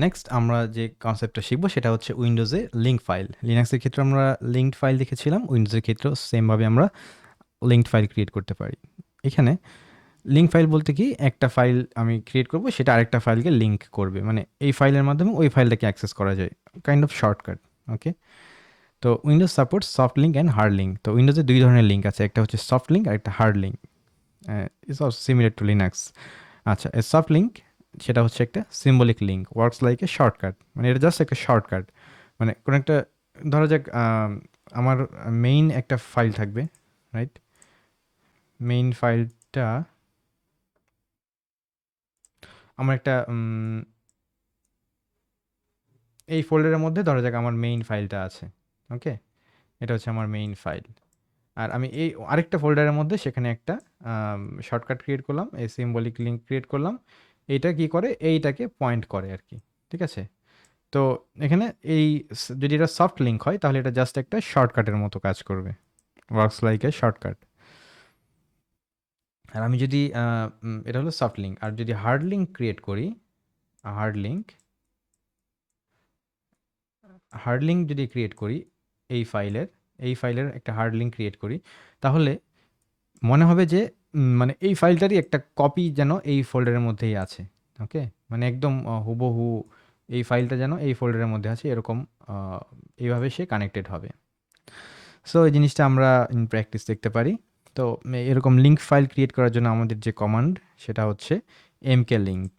Next আমরা যে কনসেপ্টটা শিখবো সেটা হচ্ছে উইন্ডোজে লিঙ্ক ফাইল। লিনাক্সের ক্ষেত্রে আমরা লিঙ্কড ফাইল দেখেছিলাম, উইন্ডোজের ক্ষেত্রেও সেমভাবে আমরা লিঙ্কড ফাইল ক্রিয়েট করতে পারি। এখানে লিঙ্ক ফাইল বলতে কি, একটা ফাইল আমি ক্রিয়েট করব, সেটা আরেকটা ফাইলকে লিঙ্ক করবে, মানে এই ফাইলের মাধ্যমে ওই ফাইলটাকে অ্যাক্সেস করা যায়, কাইন্ড অফ শর্টকাট। ওকে, তো Windows support soft link and hard link. তো উইন্ডোজে দুই ধরনের লিঙ্ক আছে, একটা হচ্ছে সফট লিঙ্ক আর একটা hard link. It's also similar to Linux. আচ্ছা, এ সফট লিঙ্ক সেটা হচ্ছে একটা symbolic link, works like a shortcut, মানে এটা জাস্ট একটা শর্টকাট। মানে কোনো একটা, ধরা যাক আমার মেইন একটা ফাইল থাকবে, রাইট? মেইন ফাইলটা আমার একটা এই ফোল্ডারের মধ্যে ধরা যাক আমার মেইন ফাইলটা আছে। ওকে, এটা হচ্ছে আমার মেইন ফাইল। আর আমি এই আরেকটা ফোল্ডারের মধ্যে সেখানে একটা শর্টকাট ক্রিয়েট করলাম, এই সিম্বলিক লিঙ্ক ক্রিয়েট করলাম। এইটা কি করে, এইটাকে পয়েন্ট করে আর কি। ঠিক আছে, তো এখানে এই যদি এটা সফট লিঙ্ক হয় তাহলে এটা জাস্ট একটা শর্টকাটের মতো কাজ করবে, ওয়ার্কস লাইক এ শর্টকাট। আর আমি যদি এটা হলো সফট লিঙ্ক, আর যদি হার্ড লিঙ্ক ক্রিয়েট করি, হার্ড লিঙ্ক হার্ড লিঙ্ক যদি ক্রিয়েট করি এই ফাইলের একটা হার্ড লিঙ্ক ক্রিয়েট করি, তাহলে মনে হবে যে মানে এই ফাইলটারই একটা কপি যেন এই ফোল্ডারের মধ্যেই আছে। ওকে, মানে একদম হুবহু এই ফাইলটা যেন এই ফোল্ডারের মধ্যে আছে, এরকম এইভাবে সে কানেক্টেড হবে। সো এই জিনিসটা আমরা ইন প্র্যাকটিস দেখতে পারি। তো এরকম লিঙ্ক ফাইল ক্রিয়েট করার জন্য আমাদের যে কমান্ড সেটা হচ্ছে MK link.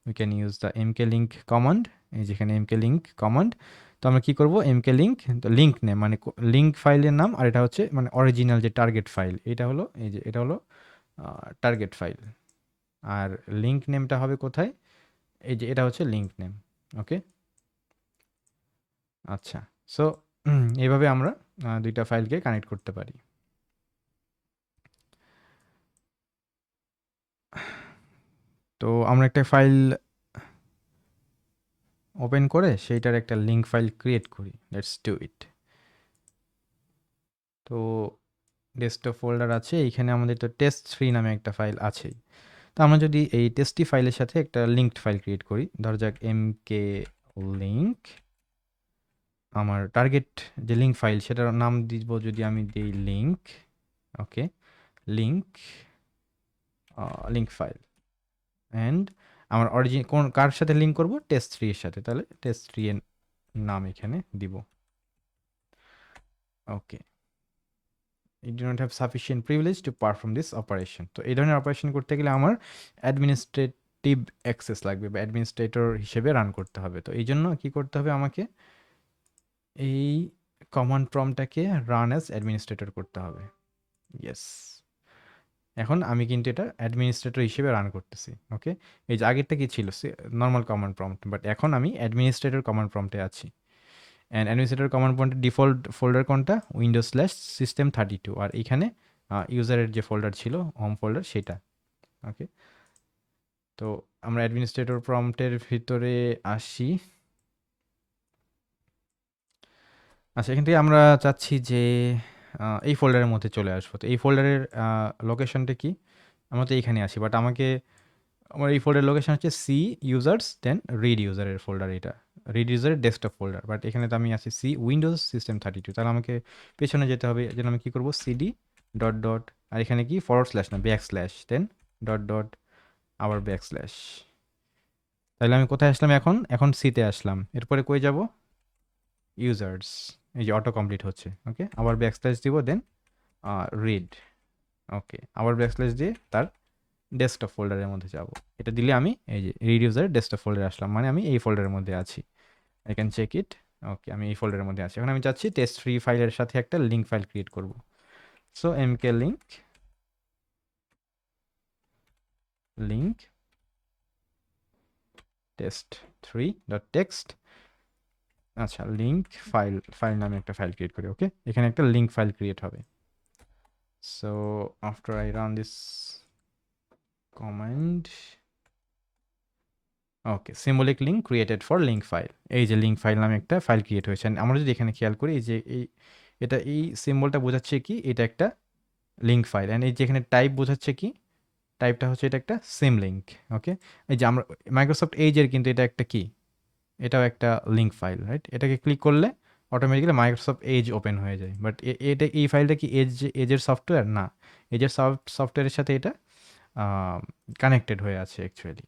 We can use the MK link command. এই যেখানে এমকে লিঙ্ক কমান্ড, তো আমরা কি করব, এমকে লিঙ্ক, তো লিঙ্ক নেম মানে লিঙ্ক ফাইলের নাম, আর এটা হচ্ছে মানে অরিজিনাল যে টার্গেট ফাইল, এটা হলো এই যে এটা হলো টার্গেট ফাইল। আর লিঙ্ক নেমটা হবে কোথায়, এই যে এটা হচ্ছে লিঙ্ক নেম। ওকে, আচ্ছা। সো এইভাবে আমরা দুইটা ফাইলকে কানেক্ট করতে পারি। তো আমরা একটা ফাইল ওপেন করে সেইটার একটা লিঙ্ক ফাইল ক্রিয়েট করি, লেটস ডু ইট। তো ডেস্কটপ ফোল্ডার আছে, এইখানে আমাদের তো টেস্ট3 নামে একটা ফাইল আছেই। তো আমরা যদি এই টেস্টি ফাইলের সাথে একটা লিঙ্কড ফাইল ক্রিয়েট করি, ধরা যাক এমকে লিঙ্ক, আমার টার্গেট যে লিঙ্ক ফাইল সেটার নাম দিব যদি আমি দিই link. Okay, link link file, and আমার কোন কার সাথে লিঙ্ক করব, টেস্ট3 এর সাথে, তাহলে টেস্ট3 এর নাম এখানে দিব। ওকে, you do not have sufficient privilege to perform this operation. তো এই ধরনের অপারেশন করতে গেলে আমার অ্যাডমিনিস্ট্রেটিভ অ্যাক্সেস লাগবে বা অ্যাডমিনিস্ট্রেটর হিসেবে রান করতে হবে। তো এই জন্য কি করতে হবে, আমাকে এই কমান্ড প্রম্পটটাকে রান অ্যাজ অ্যাডমিনিস্ট্রেটর করতে হবে। ইয়েস, এখন আমি কিন্তু এটা অ্যাডমিনিস্ট্রেটর হিসেবে রান করতেছি। ওকে, এই যে আগেরটা কি ছিল, নর্মাল কমান্ড প্রম্পট, বাট এখন আমি অ্যাডমিনিস্ট্রেটর কমান্ড প্রম্পটে আছি। অ্যান্ড অ্যাডমিনিস্ট্রেটর কমান্ড প্রম্পটের ডিফল্ট ফোল্ডার কোনটা, উইন্ডোজ/system32, আর এখানে ইউজারের যে ফোল্ডার ছিল হোম ফোল্ডার সেটা। ওকে, তো আমরা অ্যাডমিনিস্ট্রেটর প্রম্পটের ভিতরে আসি। আচ্ছা, এখান থেকে আমরা চাচ্ছি যে এই ফোল্ডারের মধ্যে চলে আসবো। তো এই ফোল্ডারের লোকেশনটা কি, আমরা তো এইখানে আসি, বাট আমার এই ফোল্ডারের লোকেশন হচ্ছে সি ইউজার্স দেন রিড ইউজারের ফোল্ডার, এটা রিড ইউজারের ডেস্কটপ ফোল্ডার, বাট এখানে তো আমি আছি সি উইন্ডোজ/system32। তাহলে আমাকে পেছনে যেতে হবে, যেন আমি কী করবো, সিডি ডট ডট, আর এখানে কি ফরওয়ার্ড স্ল্যাশ না ব্যাকস্ল্যাশ, দেন ডট ডট আবার ব্যাকস্ল্যাশ। তাহলে আমি কোথায় আসলাম, এখন সিতে আসলাম, এরপরে কই যাব, ইউজার্স, এই যে অটো কমপ্লিট হচ্ছে। ওকে, আবার ব্যাকস্ল্যাশ দিব, দেন রিড। ওকে, আবার ব্যাকস্ল্যাশ দিয়ে তার ডেস্কটপ ফোল্ডারের মধ্যে যাব। এটা দিলে আমি এই যে রিড ইউজারের ডেস্কটপ ফোল্ডারে আসলাম, মানে আমি এই ফোল্ডারের মধ্যে আছি। I can check it. Okay, আমি এই ফোল্ডারের মধ্যে আছি। এখন আমি চাচ্ছি টেস্ট3 ফাইলের সাথে একটা লিঙ্ক ফাইল ক্রিয়েট করব। সো এমকে লিঙ্ক test3.txt। আচ্ছা, লিঙ্ক ফাইল নামে একটা ফাইল ক্রিয়েট করি। ওকে, এখানে একটা লিঙ্ক ফাইল ক্রিয়েট হবে। So after I run this command, okay, symbolic link created for link file, এই যে লিঙ্ক ফাইল নামে একটা ফাইল ক্রিয়েট হয়েছে। আমরা যদি এখানে খেয়াল করি, এই যে এই সিম্বলটা বোঝাচ্ছে কি এটা একটা লিঙ্ক ফাইল, অ্যান্ড এই যে এখানে টাইপ বোঝাচ্ছে কি টাইপটা হচ্ছে এটা একটা সিম লিঙ্ক। ওকে, এই যে আমরা মাইক্রোসফট এজের কিন্তু এটা একটা কি, এটাও একটা লিঙ্ক ফাইল, রাইট? এটাকে ক্লিক করলে অটোমেটিক্যালি মাইক্রোসফট এজ ওপেন হয়ে যায়। বাট এটা এই ফাইলটা কি এজের সফটওয়্যার না, এজের সফটওয়্যারের সাথে এটা কানেক্টেড হয়ে আছে অ্যাকচুয়ালি।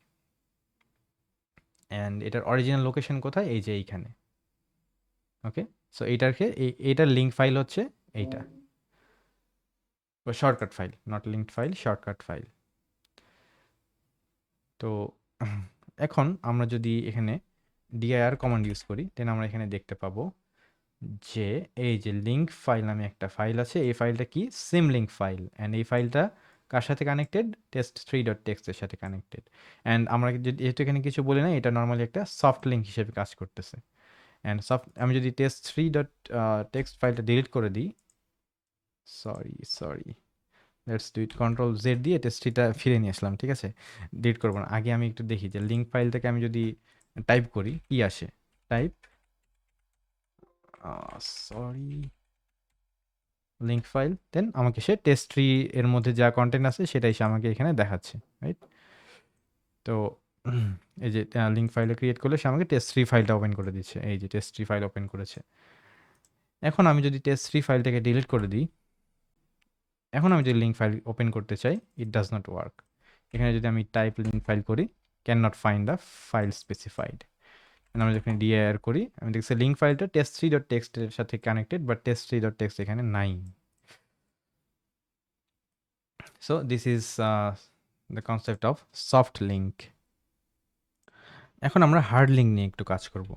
অ্যান্ড এটার অরিজিনাল লোকেশন কোথায়, এই যে এইখানে। ওকে, সো এইটার লিঙ্ক ফাইল হচ্ছে এইটা, shortcut file, not linked file, shortcut file. তো এখন আমরা যদি এখানে dir কমান্ড ইউজ করি, দেন আমরা এখানে দেখতে পাবো যে এই যে লিঙ্ক ফাইল নামে একটা ফাইল আছে, এই ফাইলটা কি সিম লিঙ্ক ফাইল, অ্যান্ড এই ফাইলটা কার সাথে কানেক্টেড, test3.txt এর সাথে কানেক্টেড। অ্যান্ড আমরা যদি যেহেতু এখানে কিছু বলি না, এটা নর্মালি একটা সফট লিঙ্ক হিসেবে কাজ করতেছে। অ্যান্ড আমি যদি test3.txt ফাইলটা ডিলিট করে দিই, sorry let's do it, control Z দিয়ে টেস্ট্রিটা ফিরে নিয়ে আসলাম, ঠিক আছে? ডিলিট করবো না, আগে আমি একটু দেখি যে লিঙ্ক ফাইল থেকে আমি যদি টাইপ করি কি আসে। টাইপ সরি লিঙ্ক ফাইল, দেন আমাকে সে টেস্ট্রি এর মধ্যে যা কন্টেন্ট আছে সেটাই সে আমাকে এখানে দেখাচ্ছে, রাইট? তো এই যে লিঙ্ক ফাইলে ক্রিয়েট করলে সে আমাকে টেস্ট্রি ফাইলটা ওপেন করে দিচ্ছে, এই যে টেস্ট্রি ফাইল ওপেন করেছে। এখন আমি যদি টেস্ট্রি ফাইলটাকে ডিলিট করে দিই, এখন আমি যদি লিঙ্ক ফাইল ওপেন করতে চাই, ইট ডাজ নট ওয়ার্ক। এখানে যদি আমি টাইপ লিঙ্ক ফাইল করি, can not find the file specified. আমরা যখন dir করি, আমি দেখছি লিঙ্ক ফাইলটা test3.txt এর সাথে কানেক্টেড, বাট test3.txt এখানে নাই। So this is the concept of soft link. এখন আমরা হার্ড লিঙ্ক নিয়ে একটু কাজ করব।